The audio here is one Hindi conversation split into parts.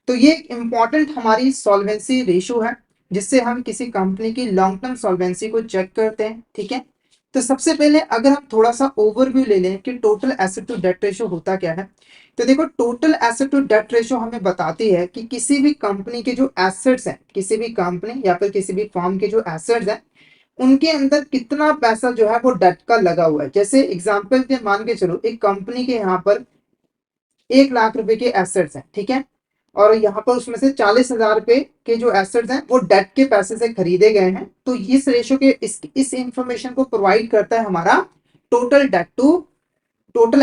तो ये एक इम्पॉर्टेंट हमारी सॉल्वेंसी रेशो है, जिससे हम किसी कंपनी की लॉन्ग टर्म सॉल्वेंसी को चेक करते हैं। ठीक है, तो सबसे पहले अगर हम थोड़ा सा ओवरव्यू ले लें कि total asset to debt ratio होता क्या है, तो देखो total asset to debt ratio हमें बताती है कि किसी भी कंपनी के जो एसेट्स हैं, किसी भी कंपनी या फिर किसी भी फर्म के जो एसेट्स हैं, उनके अंदर कितना पैसा जो है वो डेट का लगा हुआ है। जैसे एग्जांपल के मान के चलो, एक कंपनी के यहाँ पर 1 लाख रुपए के एसेट्स हैं, ठीक है, और यहाँ पर उसमें से 40,000 रुपए के जो एसेट्स हैं वो डेट के पैसे से खरीदे गए हैं। तो इस रेशो के इस इंफॉर्मेशन को प्रोवाइड करता है हमारा total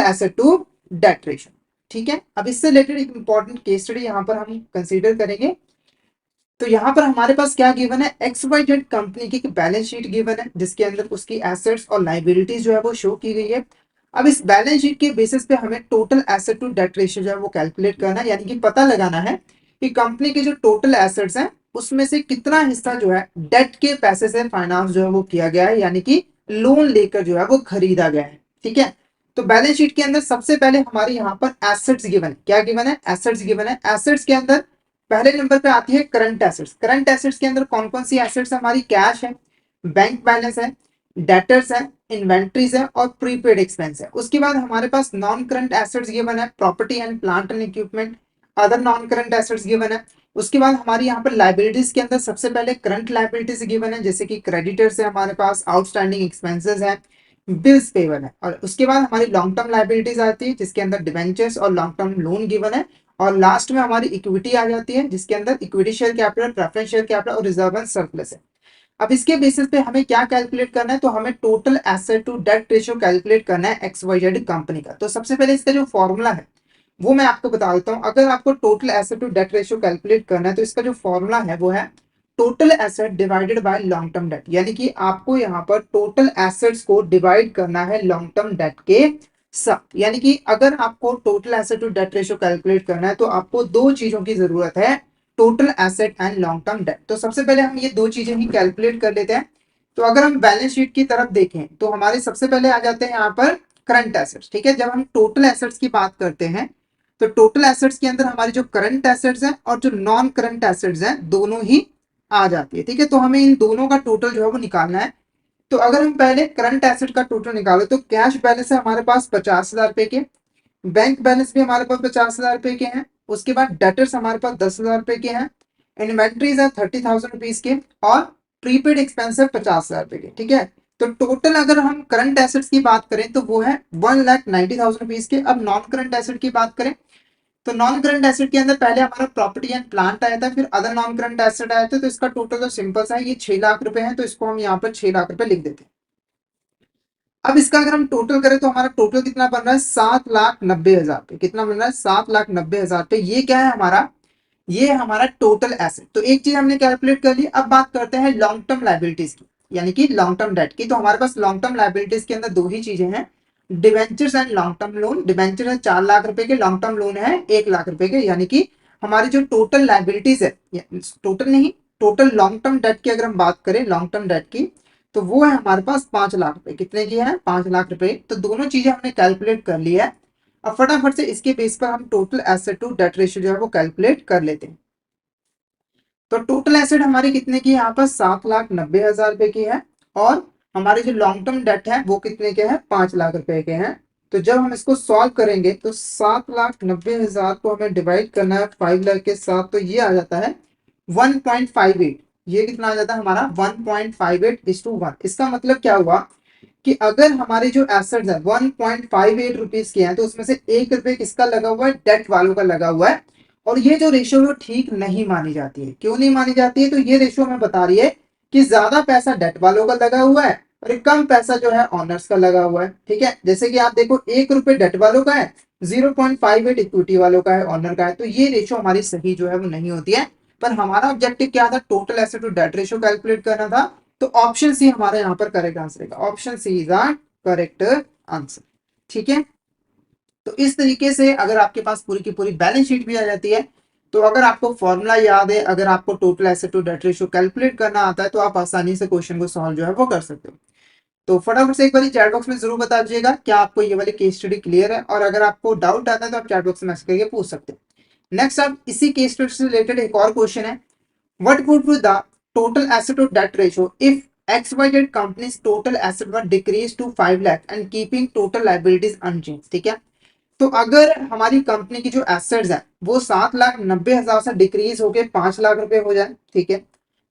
asset to debt ratio. ठीक है, अब इससे रिलेटेड एक इंपॉर्टेंट केस स्टडी यहाँ पर हम कंसीडर करेंगे। तो यहाँ पर हमारे पास क्या गिवन है, XYZ कंपनी की बैलेंस शीट गिवन है, जिसके अंदर उसकी एसेट्स और लाइबिलिटीज जो है वो शो की गई है। अब इस बैलेंस शीट के बेसिस पे हमें total asset to debt ratio जो है वो कैलकुलेट करना है, यानी कि पता लगाना है कि कंपनी के जो टोटल एसेट्स हैं उसमें से कितना हिस्सा जो है डेट के पैसे से फाइनेंस जो है वो किया गया है, यानी कि लोन लेकर जो है वो खरीदा गया है। ठीक है, तो बैलेंस शीट के अंदर सबसे पहले हमारे यहाँ पर एसेट्स गिवन है। क्या गिवन है, एसेट्स गिवन है। एसेट्स के अंदर पहले नंबर पे आती है करंट एसेट्स। करंट एसेट्स के अंदर कौन कौन सी एसेट्स है, हमारी कैश है, बैंक बैलेंस है, डेटर्स है, इन्वेंट्रीज है और प्रीपेड एक्सपेंस है। उसके बाद हमारे पास नॉन करंट एसेट्स गिवन है, property and plant and equipment, other non current assets given है। उसके बाद हमारी यहाँ पर लाइबिलिटीज के अंदर सबसे पहले करंट लाइबिलिटीज गिवन है, जैसे कि क्रेडिटर्स है हमारे पास, आउटस्टैंडिंग एक्सपेंसेस है, बिल्स पेबल है। और उसके बाद हमारी लॉन्ग टर्म लाइबिलिटीज आती है, जिसके अंदर डिवेंचर्स और लॉन्ग टर्म लोन गिवन है। और लास्ट में हमारी इक्विटी आ जाती है, जिसके अंदर equity share capital, preference share capital और रिजर्व एंड सरप्लस है। अब इसके बेसिस पे हमें क्या कैलकुलेट करना है, तो हमें total asset to debt ratio calculate करना है XYZ कंपनी का। तो सबसे पहले इसका जो फॉर्मूला है वो मैं आपको बता देता हूँ। अगर आपको total asset to debt ratio calculate करना है तो इसका जो फॉर्मूला है वो है total asset divided by long term debt, यानी कि आपको यहाँ पर टोटल एसेट्स को डिवाइड करना है लॉन्ग टर्म डेट के साथ। यानी कि अगर आपको total asset to debt ratio calculate करना है तो आपको दो चीजों की जरूरत है, total asset and long term debt. तो सबसे पहले हम ये दो चीजें ही कैलकुलेट कर लेते हैं। तो अगर हम बैलेंस शीट की तरफ देखें तो हमारे सबसे पहले आ जाते हैं यहाँ पर करंट एसेट्स। ठीक है, जब हम टोटल एसेट्स की बात करते हैं तो टोटल एसेट्स के अंदर हमारी जो करंट एसेट्स हैं और जो नॉन करंट एसेट्स हैं दोनों ही आ जाती है। ठीक है, तो हमें इन दोनों का टोटल जो है वो निकालना है। तो अगर हम पहले करंट एसेट का टोटल निकालें तो कैश बैलेंस है हमारे पास 50,000 रुपए के, बैंक बैलेंस भी हमारे पास 50,000 रुपए के हैं, उसके बाद डेटर्स हमारे पास 10,000 रुपए के हैं, इन्वेंट्रीज है 30,000 रुपीज के और प्रीपेड एक्सपेंस है 50,000 रुपए के। ठीक है, तो टोटल अगर हम करंट एसेट्स की बात करें तो वो है 1,90,000 रुपीज के। अब नॉन करंट एसेट की बात करें तो नॉन करंट एसेट के अंदर पहले हमारा प्रॉपर्टी एंड प्लांट आया था, फिर अदर नॉन करंट एसेट आया था। तो इसका टोटल तो सिंपल सा है, ये 6 लाख रुपए है, तो इसको हम यहाँ पर 6 लाख रुपए लिख देते हैं। अब इसका अगर हम टोटल करें तो हमारा टोटल कितना बन रहा है, 7,90,000 रुपए। कितना बन रहा है, 7,90,000 रुपए। ये क्या है हमारा, ये हमारा टोटल एसेट। तो एक चीज हमने कैलकुलेट कर ली। अब बात करते हैं लॉन्ग टर्म लाइबिलिटीज की, यानी कि लॉन्ग टर्म डेट की। तो हमारे पास लॉन्ग टर्म लाइबिलिटीज के अंदर दो ही चीजें हैं, debentures and long term loan. Debenture है 4 लाख रुपए के, लॉन्ग टर्म लोन है 1 लाख रुपए के। यानी कि हमारी जो टोटल लाइबिलिटीज है, टोटल नहीं, टोटल लॉन्ग टर्म डेट की अगर हम बात करें, लॉन्ग टर्म डेट की, तो वो है हमारे पास 5 लाख रुपए। कितने की है, 5 लाख रुपए। तो दोनों चीजें हमने कैलकुलेट कर ली है। अब फटाफट से इसके बेस पर हम total asset to debt ratio जो है वो कैलकुलेट कर लेते हैं। तो टोटल एसेट हमारी कितने की, यहाँ पर 7,90,000 रुपए की है, और हमारे जो लॉन्ग टर्म डेट है वो कितने के हैं, 5 लाख रुपए के हैं। तो जब हम इसको सॉल्व करेंगे तो 7,90,000 को हमें डिवाइड करना है 5 लाख के साथ, तो ये आ जाता है 1.58। ये कितना आ जाता है हमारा 1.58:1। इसका मतलब क्या हुआ कि अगर हमारे जो एसेट्स है 1.58 रुपीज के हैं तो उसमें से 1 रुपए किसका लगा हुआ है, डेट वालों का लगा हुआ है। और ये जो रेशियो है वो ठीक नहीं मानी जाती है। क्यों नहीं मानी जाती है, तो ये रेशियो हमें बता रही है कि ज्यादा पैसा डेट वालों का लगा हुआ है और कम पैसा जो है ऑनर्स का लगा हुआ है। ठीक है, जैसे कि आप देखो 1 रुपए डेट वालों का है, 0.58 इक्विटी वालों का है, ऑनर का है। तो ये रेशियो हमारी सही जो है वो नहीं होती है। पर हमारा ऑब्जेक्टिव क्या था, total asset to debt ratio calculate करना था। तो ऑप्शन सी हमारे यहाँ पर करेक्ट आंसर है। Option C is the correct answer. ठीक है, तो इस तरीके से अगर आपके पास पूरी की पूरी बैलेंस शीट भी आ जाती है, तो अगर आपको फॉर्मूला याद है, अगर आपको total asset to debt ratio calculate करना आता है, तो आप आसानी से क्वेश्चन को सॉल्व जो है वो कर सकते हो। तो फटाफट से एक बार चैट बॉक्स में जरूर बता दीजिएगा क्या आपको ये वाली केस स्टडी क्लियर है, और अगर आपको डाउट आता है तो आप चैट बॉक्स में मैसेज करके पूछ सकते हैं। नेक्स्ट अब इसी केस स्टडी से रिलेटेड एक और क्वेश्चन है, what would be the total asset to debt ratio if XYZ company's total asset were decrease to 5 lakh and keeping total liabilities unchanged. ठीक है, तो अगर हमारी कंपनी की जो एसेट्स है वो 7,90,000 से डिक्रीज होके 5 लाख रुपए हो जाए, ठीक है,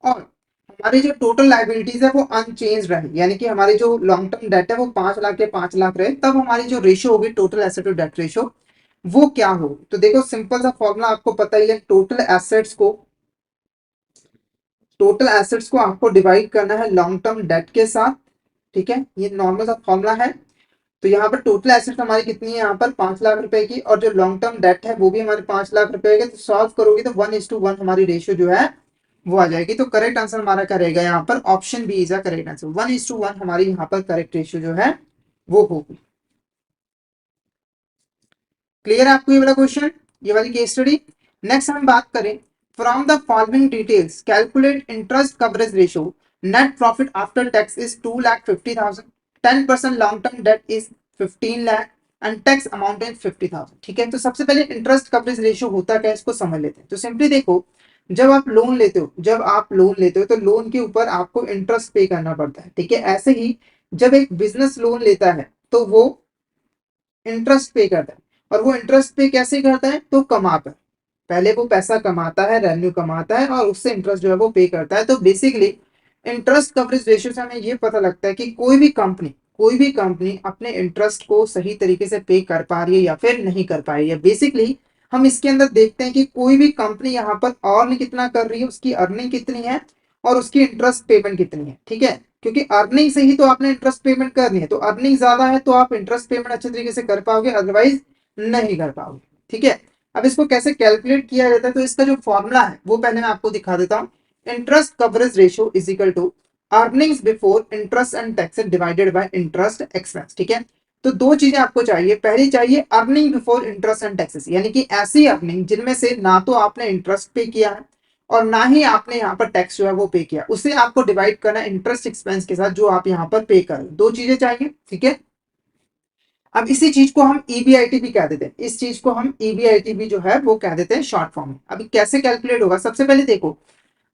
और हमारी जो टोटल लाइबिलिटीज है वो अनचेंज रहे, यानी कि हमारी जो लॉन्ग टर्म डेट है वो 5 लाख के 5 लाख रहे, तब हमारी जो रेशियो होगी total asset to debt ratio वो क्या होगी। तो देखो सिंपल सा फॉर्मूला आपको पता ही है, टोटल एसेट्स को आपको डिवाइड करना है लॉन्ग टर्म डेट के साथ। ठीक है, ये नॉर्मल सा फॉर्मूला है। तो यहाँ पर टोटल एसेट्स हमारी कितनी है, यहाँ पर 5 लाख रुपए की, और जो लॉन्ग टर्म डेट है वो भी हमारे 5 लाख रुपए की। तो सॉल्व करोगे तो 1:1 हमारी रेशियो जो है वो आ जाएगी। तो करेक्ट आंसर हमारा क्या रहेगा, यहाँ पर option B is a correct answer. 1:1 हमारी यहाँ पर करेक्ट रेशियो जो है वो होगी। क्लियर है आपको ये वाला क्वेश्चन, ये वाली केस स्टडी। नेक्स्ट हम बात करें, from the following details calculate interest coverage ratio, net profit after tax is 2,50,000, 10% long term date is 15 lakh and tax amount is 50,000। ठीक है, तो सबसे पहले इंटरेस्ट कवरेज रेशियो होता क्या है इसको समझ लेते हैं। तो सिंपली देखो, जब आप लोन लेते हो तो लोन के ऊपर आपको इंटरेस्ट पे करना पड़ता है। ठीक है, ऐसे ही जब एक बिजनेस लोन लेता है तो वो इंटरेस्ट पे करता है, और वो इंटरेस्ट पे कैसे करता है, तो कमाकर, पहले वो पैसा कमाता है, रेवेन्यू कमाता है, और उससे इंटरेस्ट जो है वो पे करता है। तो बेसिकली इंटरेस्ट कवरेज रेशियो से हमें ये पता लगता है कि कोई भी कंपनी अपने इंटरेस्ट को सही तरीके से पे कर पा रही है या फिर नहीं कर पा रही है। बेसिकली हम इसके अंदर देखते हैं कि कोई भी कंपनी यहाँ पर अर्न कितना कर रही है, उसकी अर्निंग कितनी है और उसकी इंटरेस्ट पेमेंट कितनी है। ठीक है, क्योंकि अर्निंग से ही तो आपने इंटरेस्ट पेमेंट करनी है, तो अर्निंग ज्यादा है तो आप इंटरेस्ट पेमेंट अच्छे तरीके से कर पाओगे, अदरवाइज नहीं कर पाओगे। ठीक है, अब इसको कैसे कैलकुलेट किया जाता है, तो इसका जो फॉर्मूला है वो पहले मैं आपको दिखा देता हूँ। Interest coverage ratio is equal to earnings before interest and tax divided by interest expense. ठीक है, तो दो चीजें आपको चाहिए, पहली चाहिए earning before interest and taxes, यानी कि ऐसी अर्निंग जिनमें से ना तो आपने इंटरेस्ट पे किया है और ना ही आपने यहाँ पर टैक्स जो है वो पे किया, उसे आपको डिवाइड करना इंटरेस्ट एक्सपेंस के साथ जो आप यहाँ पर पे करो। दो चीजें चाहिए। ठीक है, अब इसी चीज को हम ईबीआईटी भी कह देते हैं, इस चीज को हम ईबीआईटी भी जो है वो कह देते हैं शॉर्ट फॉर्म में। अभी कैसे कैलकुलेट होगा, सबसे पहले देखो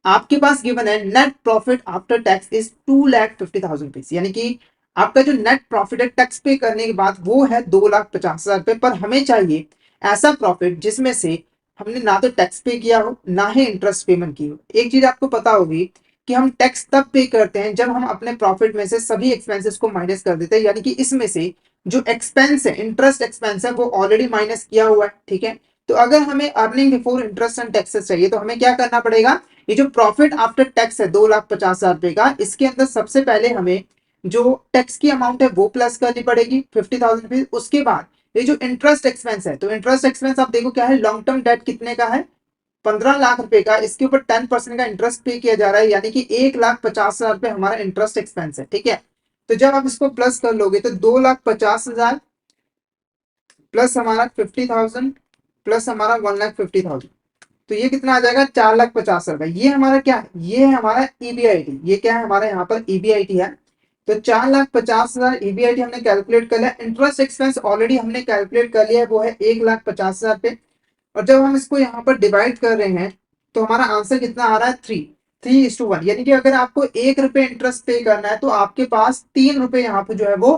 आपके पास गिवन है net profit after tax is 2,50,000 rupees, यानी कि आपका जो नेट प्रॉफिट है टैक्स पे करने के बाद वो है 2,50,000 रुपए। पर हमें चाहिए ऐसा प्रॉफिट जिसमें से हमने ना तो टैक्स पे किया हो ना ही इंटरेस्ट पेमेंट की हो। एक चीज आपको पता होगी कि हम टैक्स तब पे करते हैं जब हम अपने प्रॉफिट में से सभी एक्सपेंसेस को माइनस कर देते हैं, यानी कि इसमें से जो एक्सपेंस है, इंटरेस्ट एक्सपेंस है, वो ऑलरेडी माइनस किया हुआ है। ठीक है, तो अगर हमें earning before interest and taxes चाहिए तो हमें क्या करना पड़ेगा, ये जो प्रॉफिट आफ्टर टैक्स है 2,50,000 रुपए का, इसके अंदर सबसे पहले हमें जो टैक्स की अमाउंट है वो प्लस करनी पड़ेगी 50,000 रुपीज। उसके बाद ये जो इंटरेस्ट एक्सपेंस है, तो इंटरेस्ट एक्सपेंस आप देखो क्या है, लॉन्ग टर्म डेट कितने का है, 15 लाख रुपए का, इसके ऊपर 10% का इंटरेस्ट पे किया जा रहा है, यानी कि 1,50,000 रुपए हमारा इंटरेस्ट एक्सपेंस है। ठीक है, तो जब आप इसको प्लस कर लोगे तो 2,50,000 प्लस हमारा 50,000 प्लस हमारा 1,50,000, तो ये कितना आ जाएगा, 4,50,000 रुपए। ये हमारा क्या है, ये है हमारा ईबीआईटी, ये क्या है हमारा यहाँ पर ईबीआईटी है। तो 4,50,000 ईबीआईटी हमने कैलकुलेट कर लिया। इंटरेस्ट एक्सपेंस ऑलरेडी हमने कैलकुलेट कर लिया है, वो है 1,50,000 रुपए। और जब हम इसको यहाँ पर डिवाइड कर रहे हैं तो हमारा आंसर कितना आ रहा है, 3:1, यानी कि अगर आपको 1 रुपए इंटरेस्ट पे करना है तो आपके पास 3 रुपए यहाँ पर जो है वो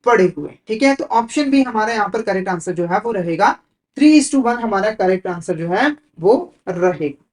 पड़े हुए। ठीक है, तो ऑप्शन बी हमारा यहाँ पर करेक्ट आंसर जो है वो रहेगा, 3:1 हमारा करेक्ट आंसर जो है वो रहेगा।